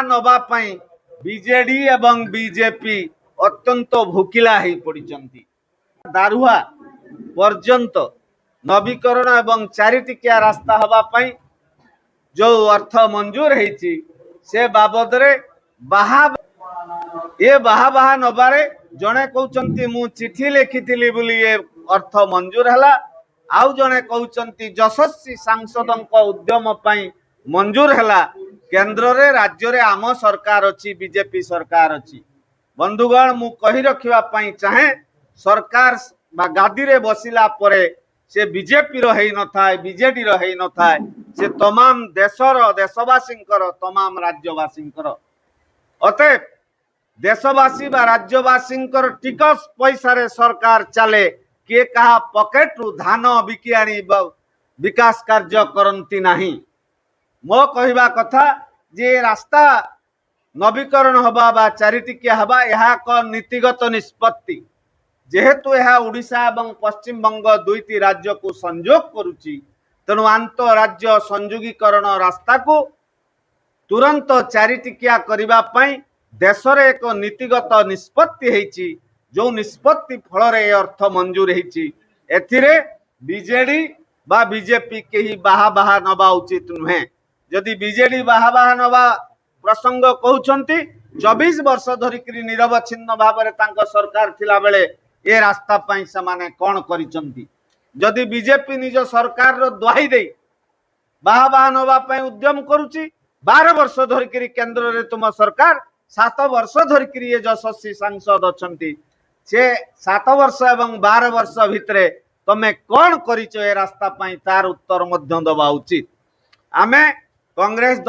नवा बीजेडी एवं बीजेपी अत्यंत भोकिला हो पड़ी दारुआ पर्यंत नवीकरण एवं चारिटिकिया रास्ता हवापाई जो अर्थ मंजूर होती से बाबद रे बाहा ये बाहा बाहा नबारे जड़े कहते मु चिठी लिखी बोली ये अर्थ मंजूर है आउ जड़े कहते यशस्वी सांसद उद्यम मंजूर है केन्द्र रे राज्य रे आम सरकार अच्छी बीजेपी सरकार अच्छी बंधुगण मु कही रखापी चाहे सरकार गादी रे बसिला परे से बीजेपी रही न थाए बीजेडी रही न थाए से तमाम देशर देशवासी तमाम राज्यवासी अतएव देशवासी बा राज्यवासी टिकस पैसा रे सरकार चले किए कहा पॉकेट रु धान बिकी आनी विकास कार्य करती नहीं। मो कहवा कथा जे रास्ता नवीकरण हवा बा चारिटिकिया हवा यह एक नीतिगत निष्पत्ति जेहेतु यह ओडिशा एवं पश्चिम बंग दुईटी राज्य को संजोग करुची तेणु आंतर राज्य संयोगीकरण रास्ता को तुरंत चारिटिकिया करिबा पई देश रे एक नीतिगत निष्पत्ति हेची जो निष्पत्ति फल रे अर्थ मंजूर हेची एथिरे बीजेडी बा बीजेपी के ही बाहा बाहा नबा उचित नुहे। जदि बीजेडी बाहा बाहा नबा प्रसंग कहउचंती 24 वर्ष धरिकरी निरवच्छिन्न भाव में तांको सरकार थिला बेले ए रास्ता पई समाने कोन करिचंती। जदि बीजेपी निज सरकार रो दुहाई दे बाहा बाहा नबा पई उद्यम करूची 12 वर्ष धरिकरी केंद्र रे तुम सरकार 7 वर्ष धरिकरी ये यशस्वी सांसद अछंती से 7 वर्ष एवं 12 वर्ष भितरे तमे कोन करिचो ए रास्ता पई तार उत्तर मध्य दबा उचित। आमे कांग्रेस